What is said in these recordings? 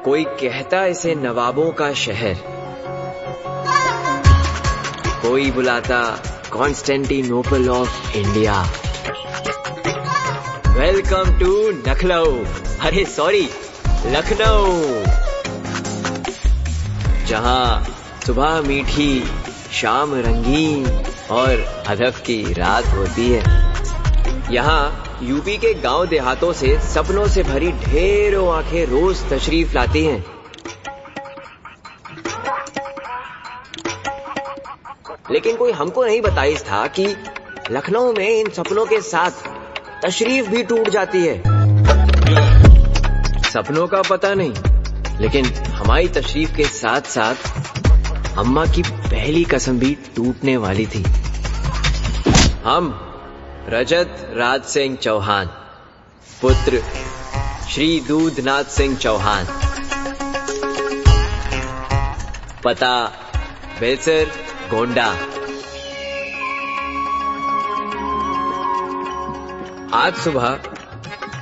कोई कहता इसे नवाबों का शहर, कोई बुलाता Constantinople of India. Welcome to Lucknow, अरे सॉरी लखनऊ, जहां सुबह मीठी, शाम रंगीन और हदफ की रात होती है। यहाँ यूपी के गांव देहातों से सपनों से भरी ढेरों आंखें रोज तशरीफ लाती हैं। लेकिन कोई हमको नहीं बताइस था कि लखनऊ में इन सपनों के साथ तशरीफ भी टूट जाती है। सपनों का पता नहीं, लेकिन हमारी तशरीफ के साथ साथ अम्मा की पहली कसम भी टूटने वाली थी। हम रजत राज सिंह चौहान, पुत्र श्री दूधनाथ सिंह चौहान, पता बेलसर गोंडा। आज सुबह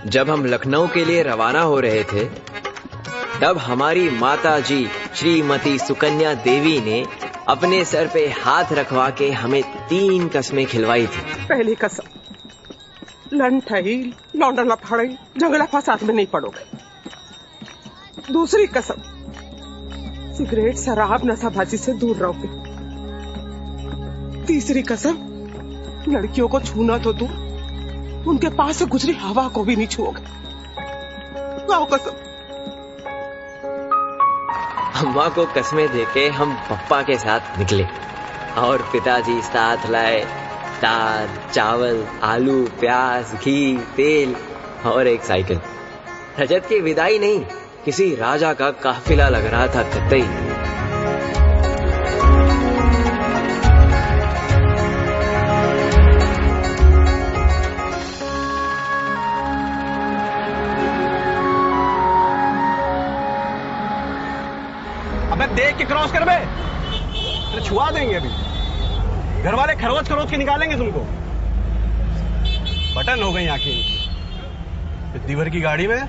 जब हम लखनऊ के लिए रवाना हो रहे थे, तब हमारी माता जी श्रीमती सुकन्या देवी ने अपने सर पे हाथ रखवा के हमें 3 कसमें खिलवाई थी। पहली कसम, लंठई लौंडा लफड़ई झगड़ा फसाद में नहीं पड़ोगे। दूसरी कसम, सिगरेट शराब नशाबाजी से दूर रहोगे। तीसरी कसम, लड़कियों को छूना तो तू उनके पास से गुजरी हवा को भी नहीं छुओगे। गाओ कसम। अम्मा को कसमें देके हम पप्पा के साथ निकले और पिताजी साथ लाए दाल, चावल, आलू, प्याज, घी, तेल और एक साइकिल। रजत की विदाई नहीं, किसी राजा का काफिला लग रहा था कतई। अबे देख के क्रॉस कर बे, तो छुआ देंगे। अभी घर वाले खरोच खरोच के निकालेंगे तुमको। बटन हो गई आंखें इनकी। दीवर की गाड़ी में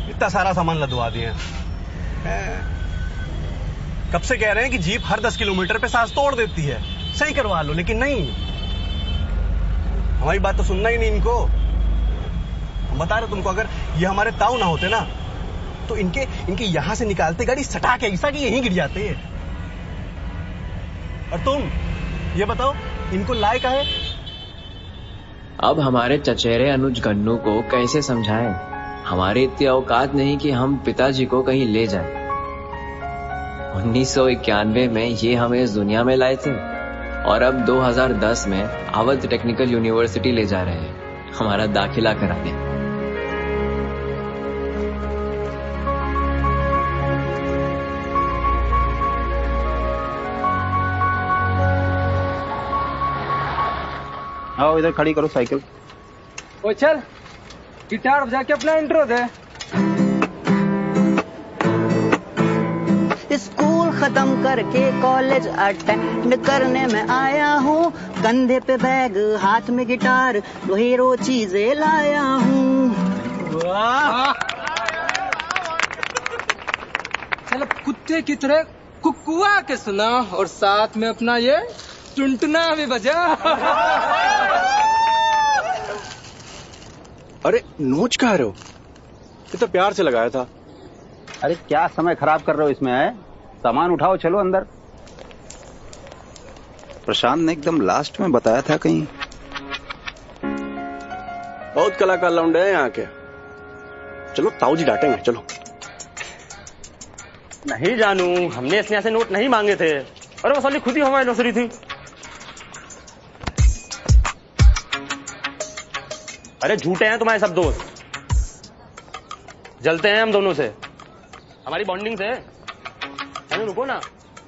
इतना सारा सामान लदवा दिए हैं। कब से कह रहे हैं कि जीप हर 10 किलोमीटर पे सांस तोड़ देती है, सही करवा लो, लेकिन नहीं, हमारी बात तो सुनना ही नहीं इनको। हम बता रहे तुमको, अगर ये हमारे ताऊ ना होते ना, तो इनके यहां से निकालते गाड़ी सटा के ऐसा कि यहीं गिर जाते हैं। और तुम ये बताओ, इनको लाए का है? अब हमारे चचेरे अनुज गन्नू को कैसे समझाएं? हमारे इतनी औकात नहीं कि हम पिताजी को कहीं ले जाएं। 1991 में ये हमें इस दुनिया में लाए थे और अब 2010 में अवध टेक्निकल यूनिवर्सिटी ले जा रहे हैं हमारा दाखिला कराने। आओ इधर खड़ी करो साइकिल। ओ चल, गिटार बजा के अपना इंट्रो दे। स्कूल खत्म करके कॉलेज अटेंड करने में आया हूँ। कंधे पे बैग, हाथ में गिटार, ढेरों चीजें लाया हूँ। चल कुत्ते की तरह कुकुआ के सुना और साथ में अपना ये टुनटुना भी बजा। अरे नोच कहा रहे हो? ये तो प्यार से लगाया था। अरे क्या समय खराब कर रहे हो इसमें है? सामान उठाओ, चलो अंदर। प्रशांत ने एकदम लास्ट में बताया था कहीं। बहुत कलाकार लौंडे हैं यहाँ के। चलो ताऊ जी डांटेंगे, चलो। नहीं जानू, हमने इसने ऐसे नोट नहीं मांगे थे। अरे वसूली खुद ही हमारी नौकरी थी। अरे झूठे हैं तुम्हारे सब दोस्त, जलते हैं हम दोनों से, हमारी बॉन्डिंग से। अरे रुको ना,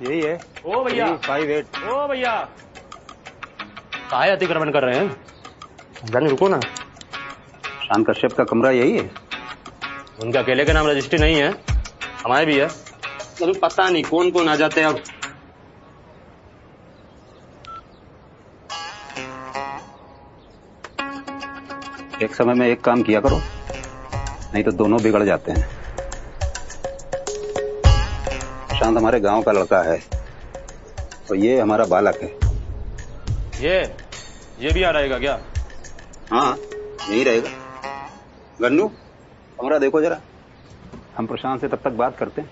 यही है। ओ भैया 58। ओ भैया काहे अतिक्रमण कर रहे हैं? जाने रुको ना। शान कश्यप का कमरा यही है। उनके अकेले का नाम रजिस्ट्री नहीं है, हमारे भी है। अभी पता नहीं कौन कौन आ जाते हैं अब। एक समय में एक काम किया करो, नहीं तो दोनों बिगड़ जाते हैं। प्रशांत हमारे गांव का लड़का है और ये हमारा बालक है। ये भी आ रहेगा क्या? हाँ यही रहेगा। गन्नू कमरा देखो जरा, हम प्रशांत से तब तक बात करते हैं।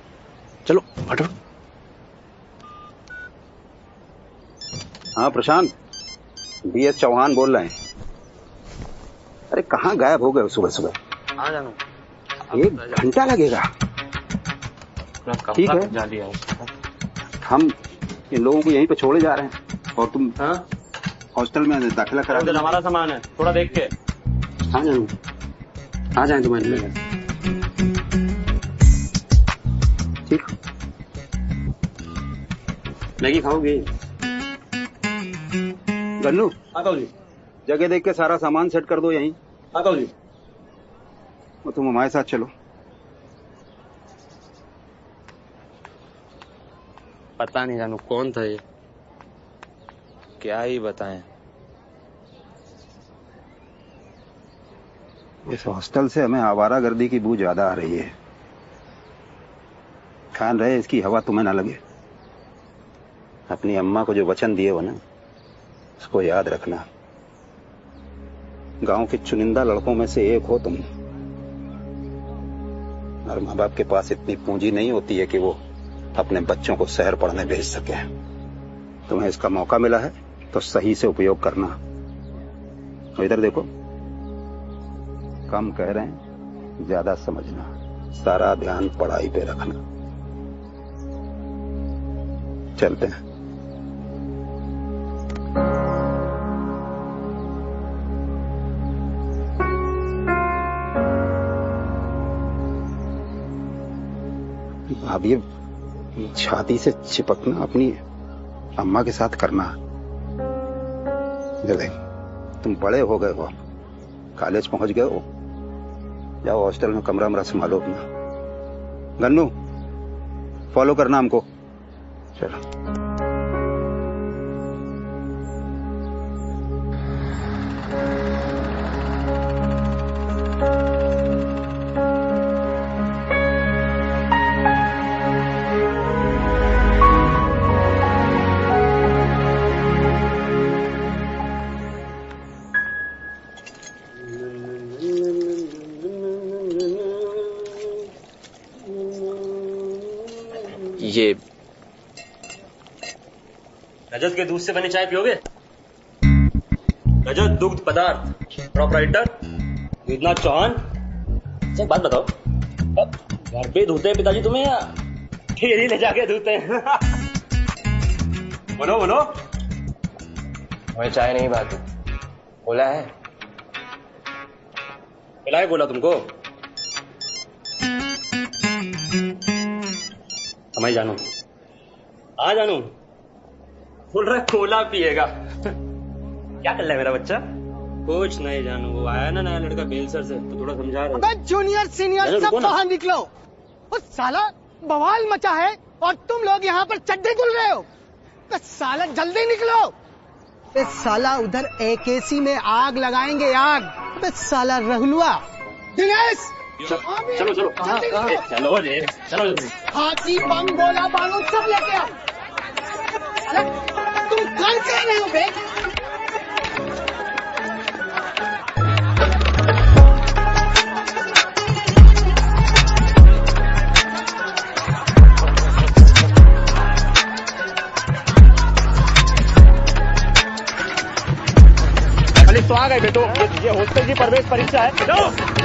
चलो हटो। हाँ प्रशांत, BS चौहान बोल रहे हैं। अरे कहाँ गायब हो गए सुबह सुबह? आ जाना। 1 घंटा लगेगा। ठीक है, जा दिया। हम इन लोगों को यहीं पे छोड़े जा रहे हैं और तुम हॉस्टल में दाखिला करा दो। हमारा सामान है, थोड़ा देख के आ जाए तुम्हारे लिए। ठीक, मैगी खाओगे? गन्नू जी। जगह देख के सारा सामान सेट कर दो यहीं। जी। और तुम हमारे साथ चलो। पता नहीं जानू कौन था ये, क्या ही बताएं। इस हॉस्टल से हमें आवारागर्दी की बू ज्यादा आ रही है। ध्यान रहे इसकी हवा तुम्हें ना लगे। अपनी अम्मा को जो वचन दिए हो ना, उसको याद रखना। गांव के चुनिंदा लड़कों में से एक हो तुम। और माँ बाप के पास इतनी पूंजी नहीं होती है कि वो अपने बच्चों को शहर पढ़ने भेज सके। तुम्हें इसका मौका मिला है तो सही से उपयोग करना। तो इधर देखो, कम कह रहे हैं, ज्यादा समझना। सारा ध्यान पढ़ाई पे रखना। चलते हैं। अब ये छाती से चिपकना अपनी अम्मा के साथ करना। देख, तुम बड़े हो गए हो, कॉलेज पहुंच गए हो, जाओ हॉस्टल में कमरा वमरा संभालो अपना। गन्नू फॉलो करना हमको। चलो। ये रजत के दूध से बनी चाय पियोगे? रजत दुग्ध पदार्थ प्रोपराइटर विद्यनाथ चौहान। एक बात बताओ, अब घर पे धोते हैं पिताजी तुम्हें या ठेली ले जाके धोते हैं? बोलो बोलो। हमें चाय नहीं बात बोला है। बोला है, बोला तुमको? हमारी जानू आ जानू बोल रहा है कोला पिएगा। क्या कर रहा है मेरा बच्चा? कुछ नहीं जानू, वो आया ना नया लड़का बेलसर से, तो थोड़ा समझा रहा है। जूनियर सीनियर सब बाहर निकलो। उस साला बवाल मचा है और तुम लोग यहाँ पर चड्डे धुल रहे हो। तो साला जल्दी निकलो। इस साला उधर AKC में आग लगाएंगे, आग। तो साला रहलुआ दिनेश, चलो चलो चलो रे, चलो हाथी बम गोला बारूद सब लेके आओ। अरे तुम कौन से रहे हो बे? तो आ गए बेटो, ये हॉस्टल की प्रवेश परीक्षा है। बेटो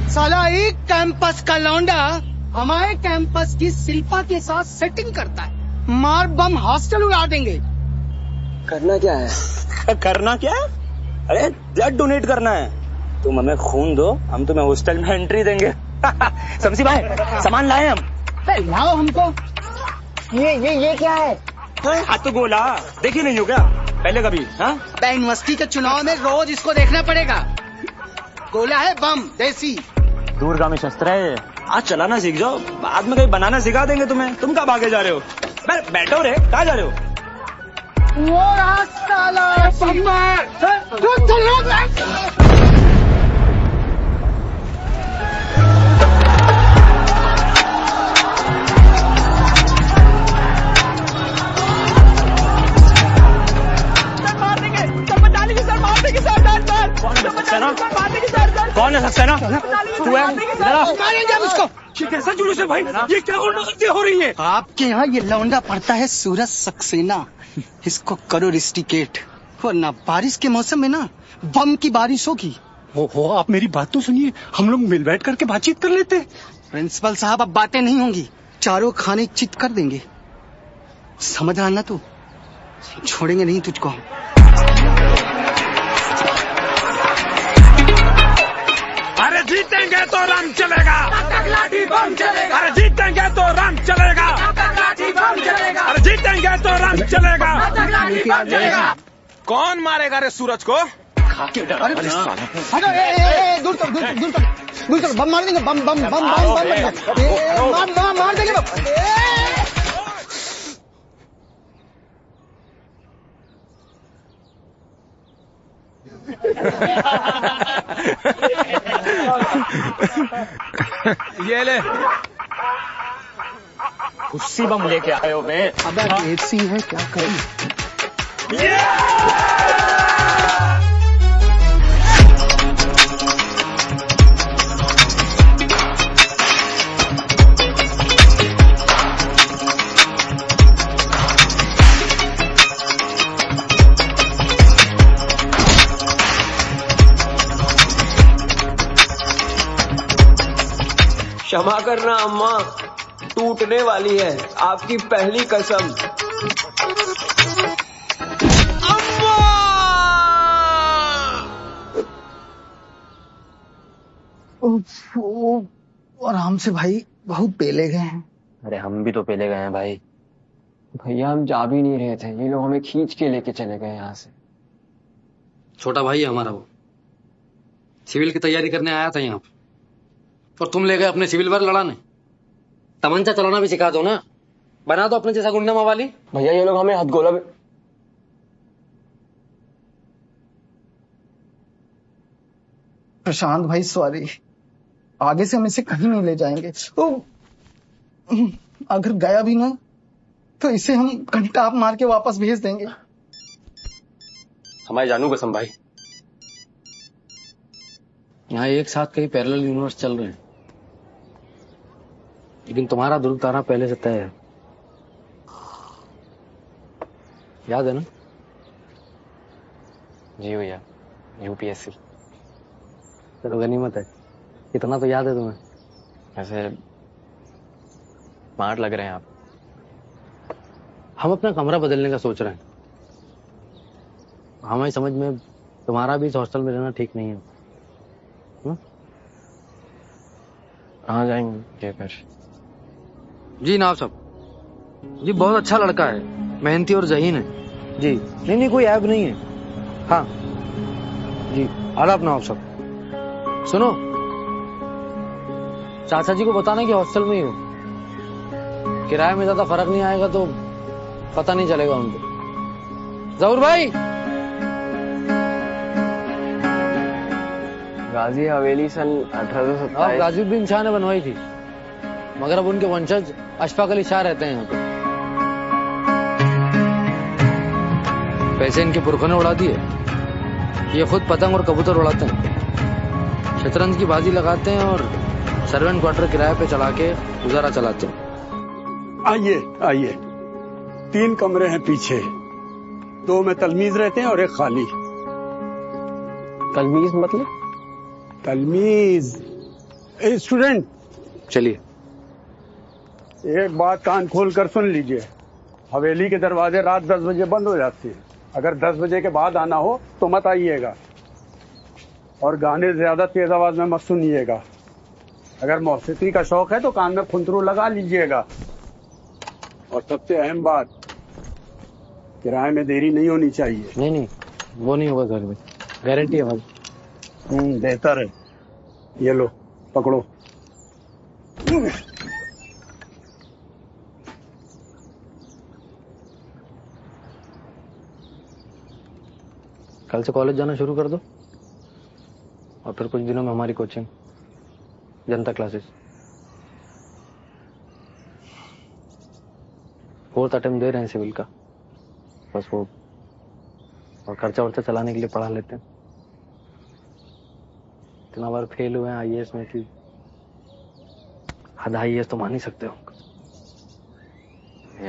साला एक कैंपस का लौंडा हमारे कैंपस की शिल्पा के साथ सेटिंग करता है। मार बम हॉस्टल उड़ा देंगे। करना क्या है? करना क्या है? अरे ब्लड डोनेट करना है। तुम हमें खून दो, हम तुम्हें हॉस्टल में एंट्री देंगे। शमसी भाई सामान लाए हम। लाओ हमको। ये क्या है? हाथ तो गोला देखी नहीं हो क्या पहले कभी? हाँ यूनिवर्सिटी के चुनाव में रोज इसको देखना पड़ेगा। गोला है बम देसी। दूरगामी शस्त्र है। आज चलाना सीख जाओ, बाद में कहीं बनाना सिखा देंगे तुम्हें। तुम कहाँ भागे जा रहे हो? बैठो रे, कहाँ जा रहे हो? वो रहा साला कौन है सक्सेना? तू है? मारेंगे हम इसको। ये कैसा जुलूस है भाई? ये क्या गुंडागर्दी हो रही है? आपके यहाँ ये लौंडा पड़ता है सूरज सक्सेना। इसको करो रिस्टिकेट, वरना बारिश के मौसम में ना बम की बारिश होगी। हो आप मेरी बात तो सुनिए, हम लोग मिल बैठ करके बातचीत कर लेते। प्रिंसिपल साहब अब बातें नहीं होंगी, चारों खाने चित कर देंगे। समझ रहा ना तू? छोड़ेंगे नहीं तुझको। अरे जीतेंगे तो रंग चलेगा, लाठी बम चलेगा। अरे जीतेंगे तो रंग चलेगा, लाठी बम चलेगा। अरे जीतेंगे तो रंग चलेगा, लाठी बम चलेगा। कौन मारेगा रे सूरज को? अरे दूर कर बम मार देंगे। बम बम बम बम मार देंगे बम। ये ले, उसी बम लेके आए हो बे। अब एसी है क्या करें? क्षमा करना अम्मा, टूटने वाली है आपकी पहली कसम। आराम से भाई, बहुत पेले गए हैं। अरे हम भी तो पहले गए हैं भाई। भैया हम जा भी नहीं रहे थे, ये लोग हमें खींच के लेके चले गए यहाँ से। छोटा भाई है हमारा, वो सिविल की तैयारी करने आया था यहाँ पे, और तुम ले गए अपने सिविल वर्क लड़ाने। तमंचा चलाना भी सिखा दो ना, बना दो अपने जैसा गुंडा मवाली। भैया ये लोग हमें हथगोला भी... प्रशांत भाई सॉरी, आगे से हम इसे कहीं नहीं ले जाएंगे। तो अगर गया भी ना तो इसे हम घंटा मार के वापस भेज देंगे। हमारे जानू कसम भाई, यहाँ एक साथ कई पैरेलल यूनिवर्स चल रहे हैं, लेकिन तुम्हारा ध्रुव तारा पहले से तय है। याद है ना? जी भैया, यूपीएससी। चलो गनीमत है, इतना तो याद है तुम्हें। वैसे स्मार्ट लग रहे हैं आप। हम अपना कमरा बदलने का सोच रहे हैं। हमारी समझ में तुम्हारा भी इस हॉस्टल में रहना ठीक नहीं है। कहाँ जाएंगे फिर? जी नाव साहब, जी बहुत अच्छा लड़का है, मेहनती और ज़हीन है जी। नहीं कोई ऐब नहीं है। हाँ जी, आदाब नाव साहब। सुनो, चाचा जी को बताना कि हॉस्टल में ही हो, किराए में ज्यादा फर्क नहीं आएगा तो पता नहीं चलेगा उनको। जहूर भाई, गाजी हवेली सन 1827। गाजीउद्दीन शाह ने बनवाई थी, मगर अब उनके वंशज अशफाक अली शाह रहते हैं यहाँ पे। पैसे इनके पुरखों ने उड़ा दिए, ये खुद पतंग और कबूतर उड़ाते हैं, शतरंज की बाजी लगाते हैं और सर्वेंट क्वार्टर किराए पे चला के गुजारा चलाते हैं। आइए आइए, 3 कमरे हैं पीछे, 2 में तलमीज रहते हैं और 1 खाली। तलमीज मतलब? तलमीज स्टूडेंट। चलिए, एक बात कान खोल कर सुन लीजिए, हवेली के दरवाजे रात 10 बजे बंद हो जाते हैं। अगर 10 बजे के बाद आना हो तो मत आइएगा, और गाने ज्यादा तेज आवाज में मत सुनिएगा। अगर मौसीकी का शौक है तो कान में खुंतरू लगा लीजिएगा। और सबसे अहम बात, किराए में देरी नहीं होनी चाहिए। नहीं नहीं, वो नहीं होगा घर में, गारंटी है भाई। बेहतर है। ये लो पकड़ो। कल से कॉलेज जाना शुरू कर दो और फिर कुछ दिनों में हमारी कोचिंग, जनता क्लासेस। 4th अटेम्प्ट दे रहे हैं सिविल का, बस वो और खर्चा वर्चा चलाने के लिए पढ़ा लेते हैं। इतना बार फेल हुए हैं आईएएस में कि आधा आईएएस तो मान ही सकते हो।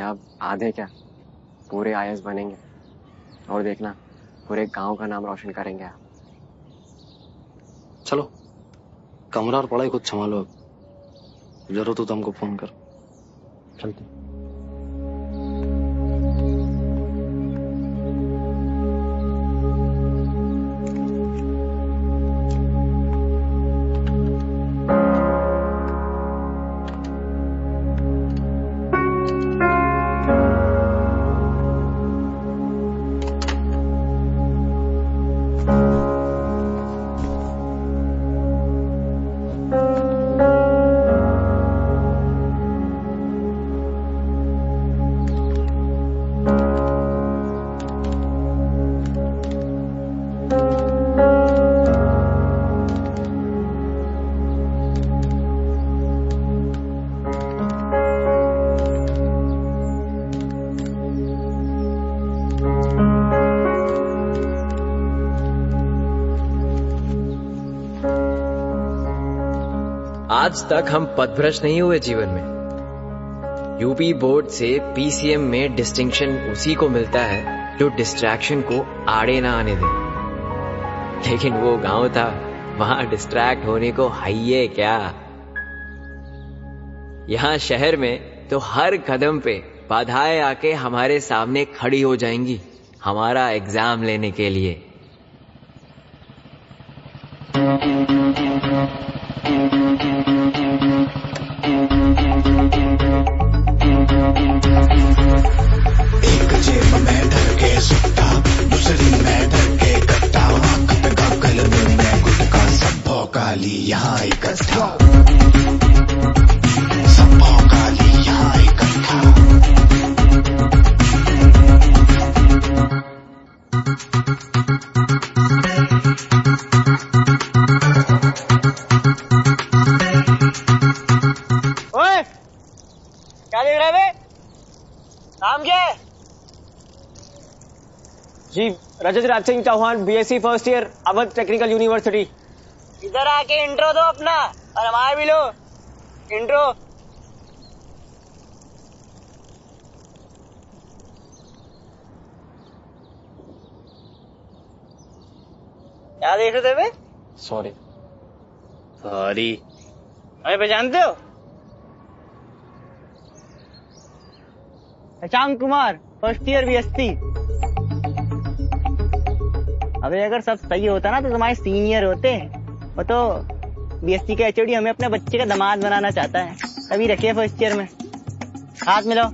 अब आधे क्या, पूरे आईएएस बनेंगे और देखना पूरे गांव का नाम रोशन करेंगे आप। चलो कमरा और पढ़ाई खुद संभालो, अब जरूरत हो तो हमको फोन कर। चलते। आज तक हम पथभ्रष्ट नहीं हुए जीवन में। यूपी बोर्ड से पीसीएम में डिस्टिंक्शन उसी को मिलता है जो डिस्ट्रैक्शन को आड़े ना आने दे। लेकिन वो गांव था, वहां डिस्ट्रैक्ट होने को है क्या। यहां शहर में तो हर कदम पे बाधाएं आके हमारे सामने खड़ी हो जाएंगी हमारा एग्जाम लेने के लिए। एक जेब में धर के सुट्टा, दूसरी में धर के कट्टा, वक्त गगल में गुटका, सब भौकाली यहाँ इकट्ठा, सब भौकाली यहाँ इकट्ठा। ओए क्या देख रहे बे? नाम क्या है? जी Rajat Raj Singh Chauhan, BSc first year, Awadh technical university. इधर आके इंट्रो दो अपना और हमारा भी लो इंट्रो। क्या देख रहे थे बे? सॉरी। अरे पहचानते हो? Shashank Kumar, first year BSc. अबे अगर सब सही होता ना तो तुम्हारे सीनियर होते। वो तो बीएससी के एचओडी हमें अपने बच्चे का दामाद बनाना चाहता है, तभी रखे फर्स्ट ईयर में। हाथ मिलाओ।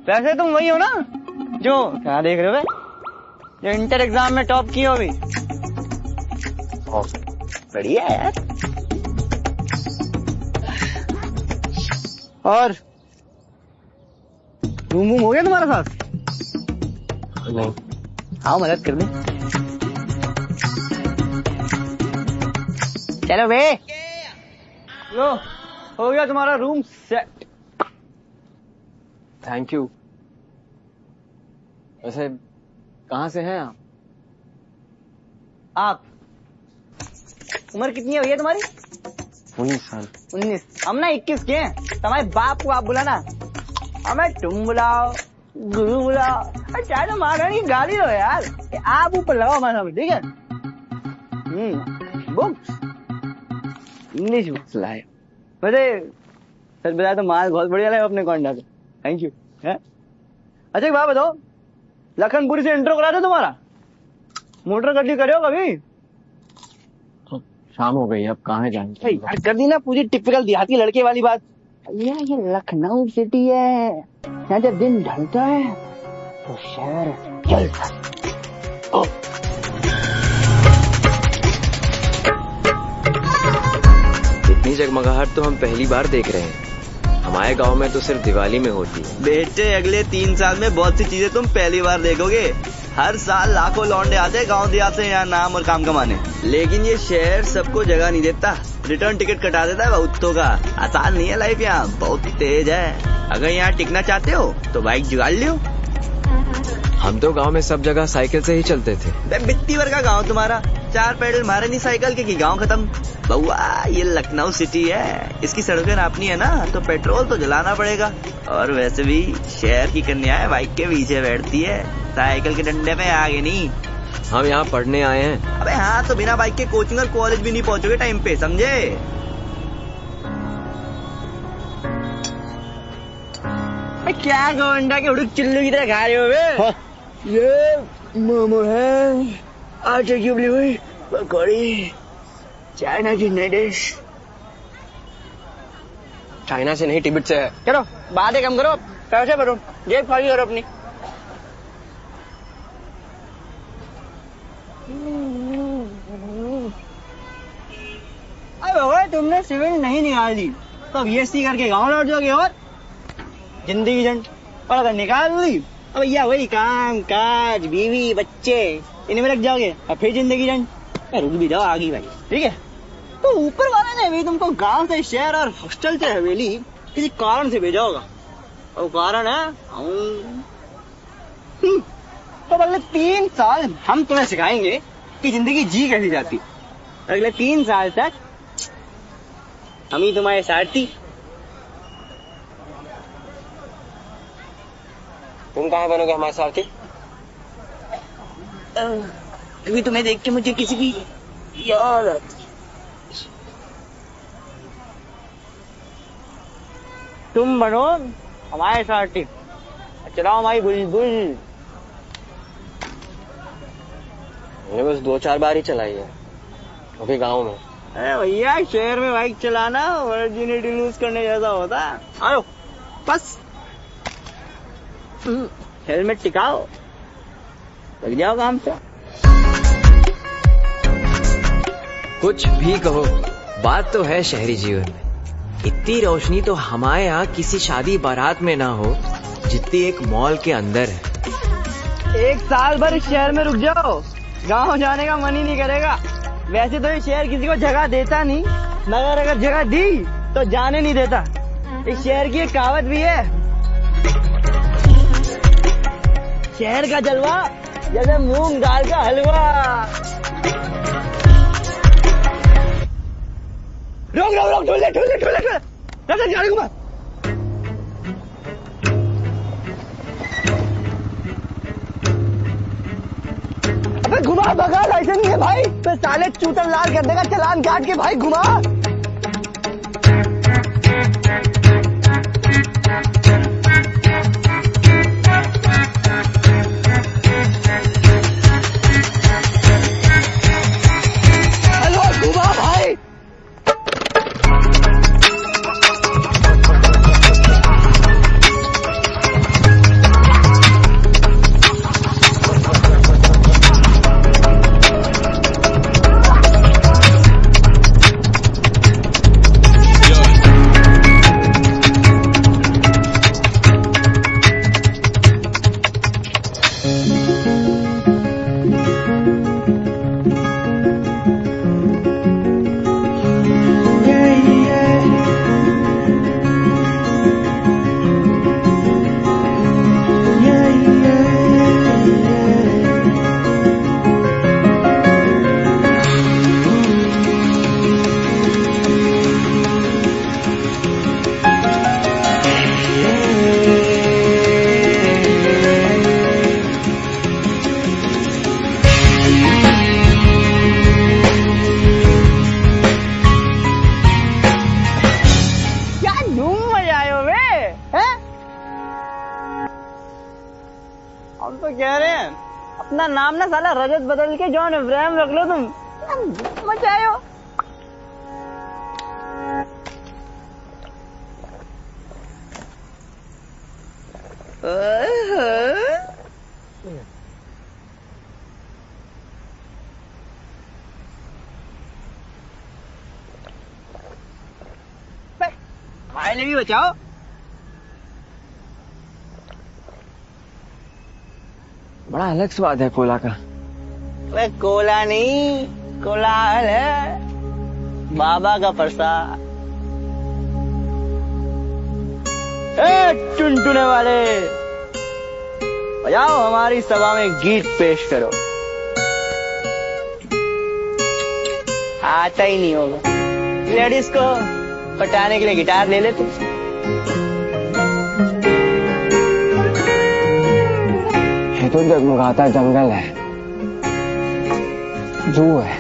वैसे तुम वही हो ना जो, क्या देख रहे हो बे, जो इंटर एग्जाम में टॉप किए हो भी। बढ़िया यार। और रूम हो गया तुम्हारे साथ? नहीं। आओ मदद कर दे। चलो बे। लो हो गया तुम्हारा रूम सेट। Thank you. वैसे कहाँ से हैं आप? आप उम्र कितनी है भैया तुम्हारी? 19 साल। 19। हम ना 21 के हैं। तुम्हारे बाप को आप बुलाना, हमें तुम बुलाओ, गुरु बुलाओ, चाहे तो महारानी गाली हो यार। आप ऊपर लगाओ हमारे सामने, ठीक है? बुक्स, इंग्लिश बुक्स लाए। वैसे सच बताया तो माल बहुत बढ़िया लाए अपने कॉन्डा पे। Thank you. अच्छा एक बात बताओ, लखनपुरी से इंट्रो करा दो तुम्हारा? मोटर गड्डी करे हो कभी? शाम हो गई, अब कहाँ जाएंगे? यार कर दी ना पूरी टिपिकल देहाती लड़के वाली बात। ये लखनऊ सिटी है, यहाँ जब दिन ढलता है तो शहर जलता है। इतनी जगमगाहट तो हम पहली बार देख रहे हैं। हमारे गांव में तो सिर्फ दिवाली में होती है। बेटे अगले 3 साल में बहुत सी चीजें तुम पहली बार देखोगे। हर साल लाखों लौंडे आते गांव देहात से यहाँ नाम और काम कमाने, लेकिन ये शहर सबको जगह नहीं देता। रिटर्न टिकट कटा देता है बहुतों का। आसान नहीं है लाइफ यहाँ, बहुत तेज है। अगर यहाँ टिकना चाहते हो तो बाइक जुगाड़ लियो। हम तो गांव में सब जगह साइकिल से ही चलते थे। बित्ती भर का गाँव तुम्हारा, 4 पैडल मारे नहीं साइकिल के कि गाँव खत्म। बउआ ये लखनऊ सिटी है, इसकी सड़कें नापनी है ना तो पेट्रोल तो जलाना पड़ेगा। और वैसे भी शहर की कन्याएं बाइक के पीछे बैठती है, साइकिल के डंडे पे आगे नहीं। हम यहाँ पढ़ने आए हैं। अबे हाँ, तो बिना बाइक के कोचिंग और कॉलेज भी नहीं पहुँचोगे टाइम पे, समझे? क्या गोंडा के उड़क चिल्लू की तरह खा रहे हो बे? ये मोमो है, आटे की उबली हुई पकौड़ी, चाइना की नई डिश। चाइना से नहीं, तिब्बत से है। चलो बातें कम करो, पैसे भरो, जेब खाली करो अपनी। अरे तुमने सिविल नहीं निकाल दी तो बीएससी करके गाँव लौट जाओगे और जिंदगी जंड। और अगर निकाल ली अब भैया वही काम काज बीवी बच्चे इन्हीं में लग जाओगे और फिर जिंदगी जंड। रुक भी जाओ आगे भाई, ठीक है? तो ऊपर वाला ने भी तुमको गांव से शहर और हॉस्टल से हवेली किसी कारण से भेजा होगा, और कारण है तो अगले 3 साल हम तुम्हें सिखाएंगे कि जिंदगी जी कैसी जाती। अगले 3 साल तक हम ही तुम्हारे सारथी। तुम कहाँ बनोगे हमारे सारथी? क्योंकि तुम्हें देख के मुझे किसी की याद आती। तुम बनो हमारे सारथी, चलाओ हमारी बुलबुल। मैंने बस 2-4 बार ही चलाई है, अभी गाँव में। अरे भैया शहर में बाइक चलाना वर्जिनिटी लूज करने जैसा होता है। आओ बस हेलमेट टिकाओ, लग जाओ काम पे। कुछ भी कहो, बात तो है शहरी जीवन में। इतनी रोशनी तो हमारे यहाँ किसी शादी बारात में ना हो जितनी एक मॉल के अंदर है। 1 साल भर इस शहर में रुक जाओ, गांव जाने का मन ही नहीं करेगा। वैसे तो ये शहर किसी को जगह देता नहीं, मगर अगर जगह दी तो जाने नहीं देता। इस शहर की एक कहावत भी है, शहर का जलवा जैसे मूंग दाल का हलवा। रोक रोक रोक, ढूंढ ले ढूंढ ले ढूंढ ले ढूंढ ले, गाड़ी घुमा। अबे घुमा, भगा, लाइसेंस नहीं है भाई। तो साले चूतर लाल कर देगा, चालान काट के भाई घुमा। हम तो कह रहे हैं अपना नाम ना साला रजत बदल के जॉन इब्राहिम रख लो तुम, मजा आयो। हमारे लिए भी बचाओ। बड़ा अलग स्वाद है कोला का। वे कोला नहीं, कोलाहल है, बाबा का प्रसाद। टुनटुने वाले, बजाओ, हमारी सभा में गीत पेश करो। आता ही नहीं होगा, लेडीज को पटाने के लिए गिटार ले ले तुम। ये तो जगमगाता जंगल है, जू है।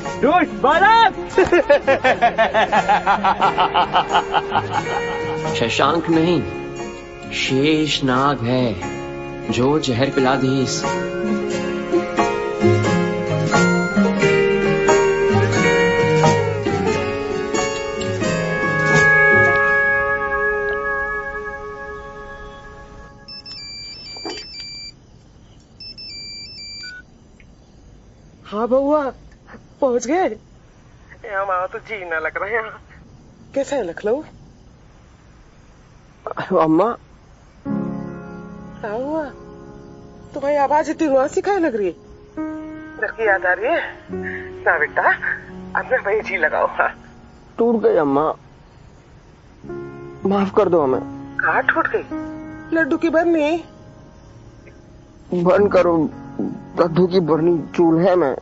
शशांक नहीं, शेष नाग है जो जहर पिला दी इस। हाँ बउआ, पहुंच गए? हमारा तो जी ना लग रहा है यहाँ। कैसा है लखनऊ? अम्मा, क्या हुआ? तुम्हारी आवाज इतनी रुआसी काहे लग रही है? घर की याद आ रही है? ना बेटा, अब मैं वही जी लगाओ। हाँ, टूट गई अम्मा, माफ कर दो हमें। कहाँ टूट गई? लड्डू की बरनी? बंद करो, दद्दू की बरनी चूल्हे में,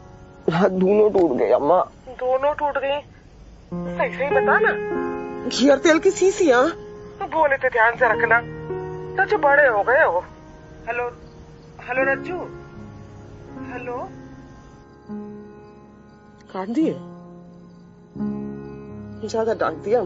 यहाँ दोनों टूट गए अम्मा। दोनों टूट गई? सही सही बता ना। घी और तेल की शीशियाँ? बोले थे ध्यान से रखना। रज्जू बड़े हो गए हो। हेलो हेलो रज्जू, हेलो। काट दिए? ज्यादा डांट दिया?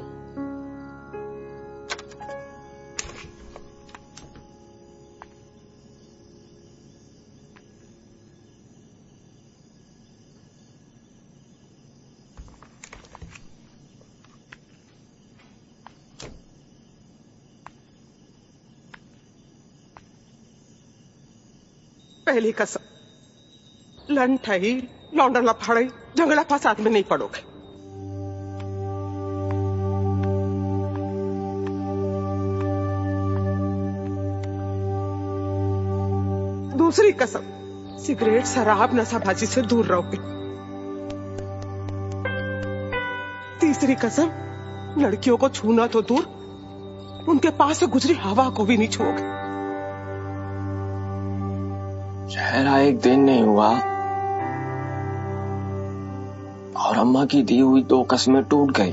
पहली कसम, लन ठही, लौंडा लफाड़ी, झगड़ा फसाद में नहीं पड़ोगे। दूसरी कसम, सिगरेट, शराब, नशाबाजी से दूर रहोगे। तीसरी कसम, लड़कियों को छूना तो दूर, उनके पास से गुजरी हवा को भी नहीं छूओगे। चेहरा एक दिन नहीं हुआ और अम्मा की दी हुई 2 कस्में टूट गई।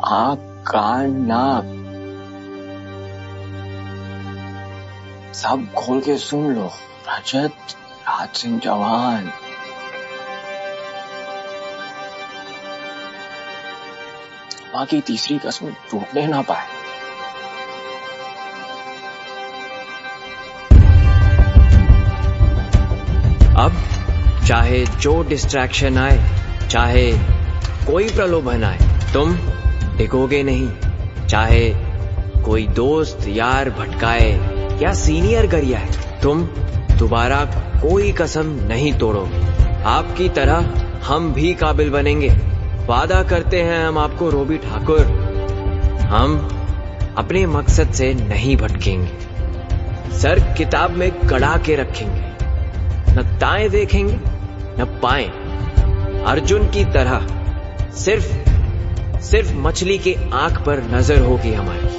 आँख, कान, नाक सब खोल के सुन लो। रजत, राज सिंह चौहान, माँ की तीसरी कसम टूटने ना पाए। अब चाहे जो डिस्ट्रैक्शन आए, चाहे कोई प्रलोभन आए, तुम टिकोगे नहीं। चाहे कोई दोस्त यार भटकाए या सीनियर गरियाए, तुम दोबारा कोई कसम नहीं तोड़ोगे। आपकी तरह हम भी काबिल बनेंगे। वादा करते हैं हम आपको रोबी ठाकुर। हम अपने मकसद से नहीं भटकेंगे। सर किताब में गड़ा के रखेंगे, न दाएं देखेंगे न बाएं। अर्जुन की तरह सिर्फ मछली के आंख पर नजर होगी हमारी।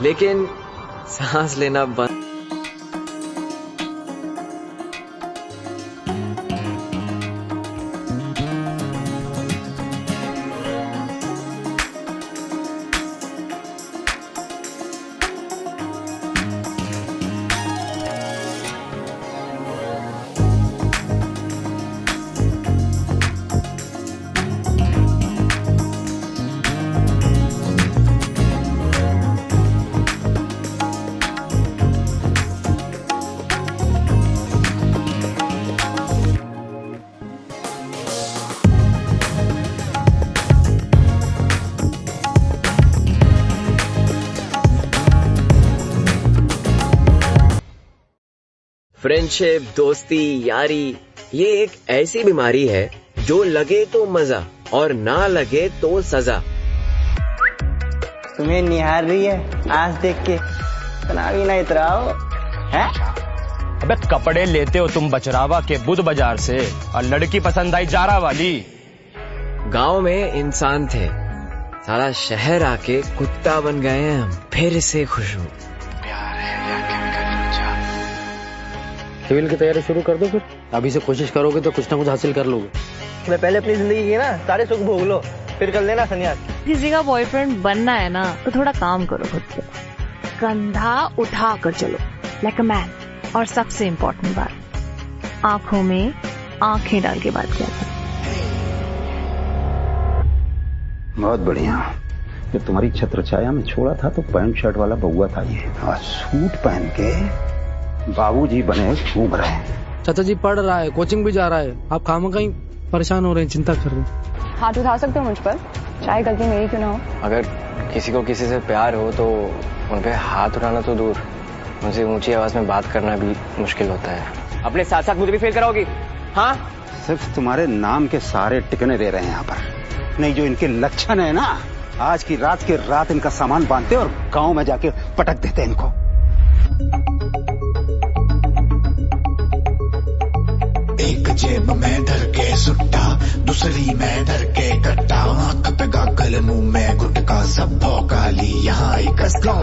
लेकिन सांस लेना बंद। फ्रेंडशिप, दोस्ती, यारी ये एक ऐसी बीमारी है जो लगे तो मजा और ना लगे तो सजा। तुम्हें निहार रही है आज देख के, तना भी ना इतराओ है। अबे कपड़े लेते हो तुम बचरावा के बुध बाजार से और लड़की पसंद आई जारा वाली। गांव में इंसान थे, सारा शहर आके कुत्ता बन गए हैं हम, फिर से खुश हूँ। सिविल की तैयारी शुरू कर दो फिर, अभी से कोशिश करोगे तो कुछ ना कुछ हासिल कर लोगे। मैं पहले अपनी जिंदगी की ना सारे सुख भोग लो, फिर कर लेना संन्यास। किसी का बॉयफ्रेंड बनना है ना तो थोड़ा काम करो खुद पे, कंधा उठा कर चलो लाइक अ मैन। और सबसे इम्पोर्टेंट बात, आंखों में आंखें डाल के बात किया। बहुत बढ़िया। जब तुम्हारी छत्र छाया में छोड़ा था तो पैंट शर्ट वाला बउआ था ये, आज सूट पहन के बाबूजी बने घूम रहे हैं। चाचा जी पढ़ रहा है, कोचिंग भी जा रहा है, आप खामा कहीं परेशान हो रहे हैं, चिंता कर रहे हैं। हाथ उठा सकते हो मुझ पर, चाहे गलती मेरी क्यों ना हो। अगर किसी को किसी से प्यार हो तो उन पे हाथ उठाना तो दूर, उनसे ऊंची आवाज में बात करना भी मुश्किल होता है। अपने साथ साथ मुझे भी फेल कराओगी? हाँ, सिर्फ तुम्हारे नाम के सारे टिकने दे रहे हैं यहाँ पर, नहीं जो इनके लक्षण है ना, आज की रात इनका सामान बांधते और गांव में जाके पटक देते इनको। एक जेब में धर के सुट्टा, दूसरी में धर के कट्टा, आंख पे गागल मुंह में गुटका, सब भौकाली यहाँ इकट्ठा,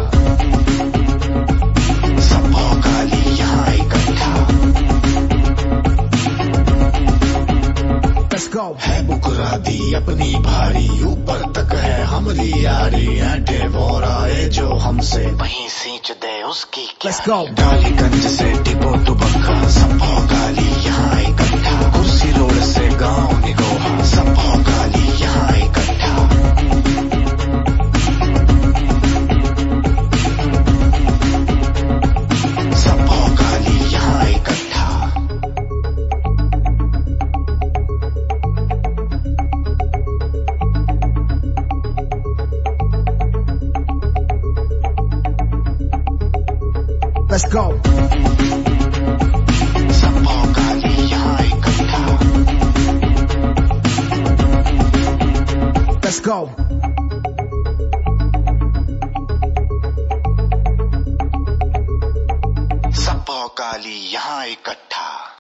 सब भौकाली यहाँ इकट्ठा। है बुकरादी अपनी भारी, ऊपर तक है हमारी यारी, ऐंठे बोराए जो हमसे वहीं सींच दे उसकी क्या। डालीगंज से टिपो दुबक्का, सब भौकाली यहाँ इकट्ठा, कुर्सी रोड से गांव निगोहा, सब भौकाली यहाँ इकट्ठा। सब भौकाली यहाँ इकट्ठा। Let's go. सब भौकाली यहाँ इकट्ठा। Let's go. सब भौकाली यहाँ इकट्ठा।